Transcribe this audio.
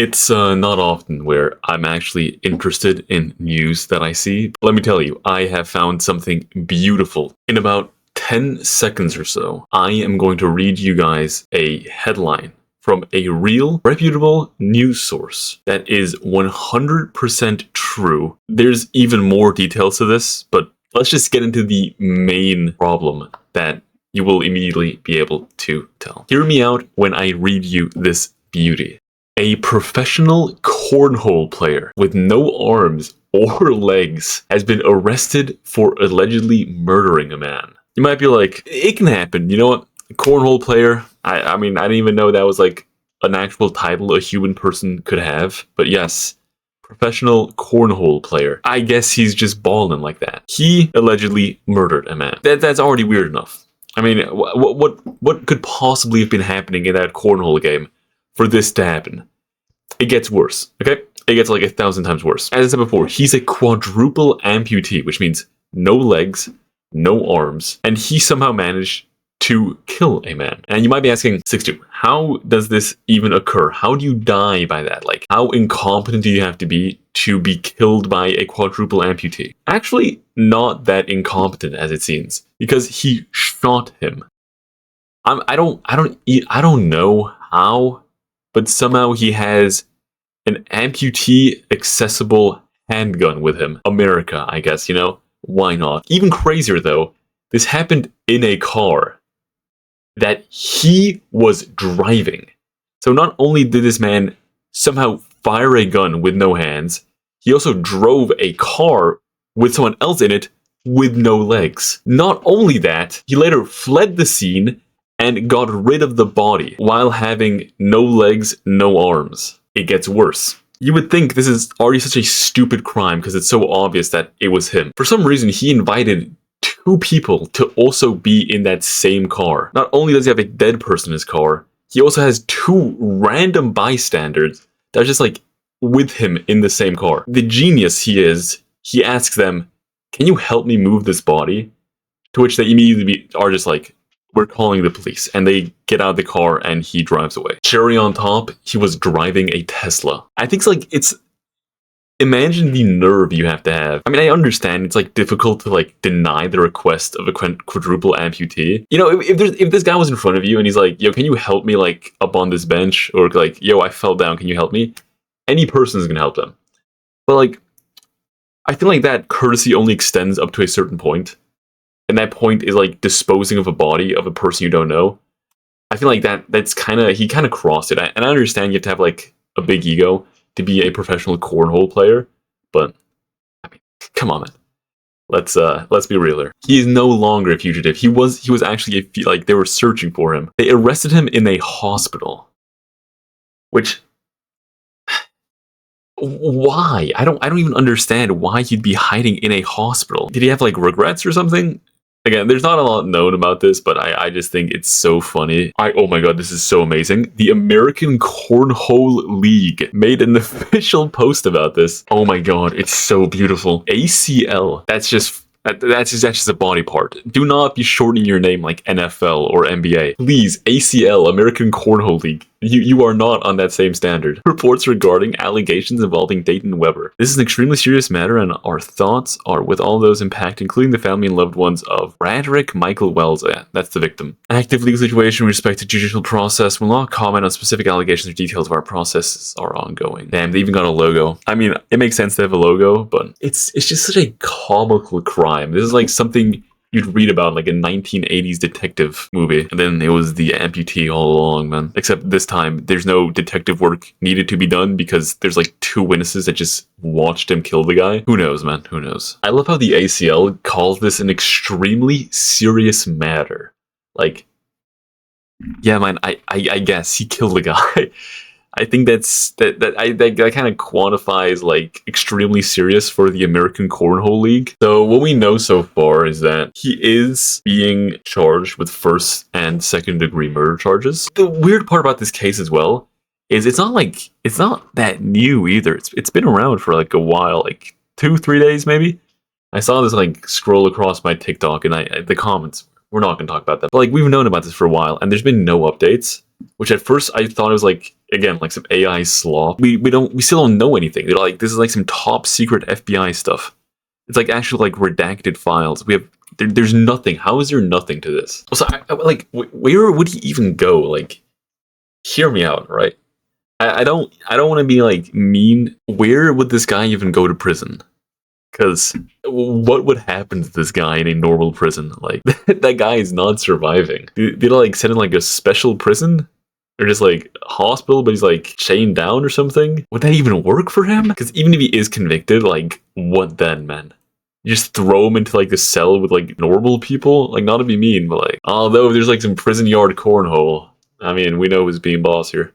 It's not often where I'm actually interested in news that I see. But let me tell you, I have found something beautiful. In about 10 seconds or so, I am going to read you guys a headline from a real, reputable news source that is 100% true. There's even more details to this, but let's just get into the main problem that you will immediately be able to tell. Hear me out when I read you this beauty. A professional cornhole player with no arms or legs has been arrested for allegedly murdering a man. You might be like, it can happen. You know what? A cornhole player, I mean, I didn't even know that was like an actual title a human person could have. But yes, professional cornhole player. I guess he's just balling like that. He allegedly murdered a man. That's already weird enough. I mean, what could possibly have been happening in that cornhole game for this to happen? It gets worse, okay? It gets like 1,000 times worse. As I said before, he's a quadruple amputee, which means no legs, no arms, and he somehow managed to kill a man. And you might be asking, cixthoo, how does this even occur? How do you die by that? Like, how incompetent do you have to be killed by a quadruple amputee? Actually, not that incompetent as it seems, because he shot him. I don't know how, but somehow he has an amputee accessible handgun with him. America, I guess, you know? Why not? Even crazier though, this happened in a car that he was driving. So not only did this man somehow fire a gun with no hands, he also drove a car with someone else in it with no legs. Not only that, he later fled the scene and got rid of the body while having no legs, no arms. It gets worse. You would think this is already such a stupid crime because it's so obvious that it was him. For some reason, he invited 2 people to also be in that same car. Not only does he have a dead person in his car, he also has 2 random bystanders that are just like with him in the same car. The genius he is, he asks them, "Can you help me move this body?" To which they immediately are just like, "We're calling the police," and they get out of the car and he drives away. Cherry on top, he was driving a Tesla. I think it's imagine the nerve you have to have. I mean, I understand it's like difficult to like deny the request of a quadruple amputee. You know, if this guy was in front of you and he's like, "Yo, can you help me like up on this bench?" Or like, "Yo, I fell down, can you help me?" Any person is gonna help them. But like, I feel like that courtesy only extends up to a certain point. And that point is like disposing of a body of a person you don't know. I feel like that's he kind of crossed it. And I understand you have to have like a big ego to be a professional cornhole player, but I mean, come on, man. Let's be real here. He is no longer a fugitive. He was actually like they were searching for him. They arrested him in a hospital. Which, why? I don't even understand why he'd be hiding in a hospital. Did he have like regrets or something? Again, there's not a lot known about this, but I just think it's so funny. Oh my god, this is so amazing. The American Cornhole League made an official post about this. Oh my god, it's so beautiful. ACL. That's just a body part. Do not be shortening your name like NFL or NBA. Please, ACL, American Cornhole League. You are not on that same standard. Reports regarding allegations involving Dayton Weber. This is an extremely serious matter, and our thoughts are with all those impacted, including the family and loved ones of Bradrick Michael Wells. Yeah, that's the victim. Active legal situation with respect to judicial process. Will not comment on specific allegations or details of our processes are ongoing. Damn, they even got a logo. I mean, it makes sense to have a logo, but it's just such a comical crime. This is like something you'd read about like a 1980s detective movie, and then it was the amputee all along, man. Except this time, there's no detective work needed to be done because there's like 2 witnesses that just watched him kill the guy. Who knows, man? Who knows? I love how the ACL calls this an extremely serious matter. Like, yeah, man, I guess he killed the guy. I think that kind of quantifies like extremely serious for the American Cornhole League. So what we know so far is that he is being charged with 1st and 2nd degree murder charges. The weird part about this case as well is it's not that new either. It's been around for like a while, like 2-3 days maybe. I saw this like scroll across my TikTok and the comments. We're not going to talk about that. But like we've known about this for a while and there's been no updates. Which at first I thought it was like again, like some AI slop. We still don't know anything. They're like, this is like some top secret FBI stuff. It's like actually like redacted files. There's nothing. How is there nothing to this? Also, like, where would he even go? Like, hear me out, right? I don't want to be like mean. Where would this guy even go to prison? Because what would happen to this guy in a normal prison? Like, that guy is not surviving. Did they like send him like a special prison? Or just like hospital, but he's like chained down or something? Would that even work for him? Because even if he is convicted, like, what then, man? You just throw him into like the cell with like normal people? Like, not to be mean, but like, although there's like some prison yard cornhole. I mean, we know who's being boss here.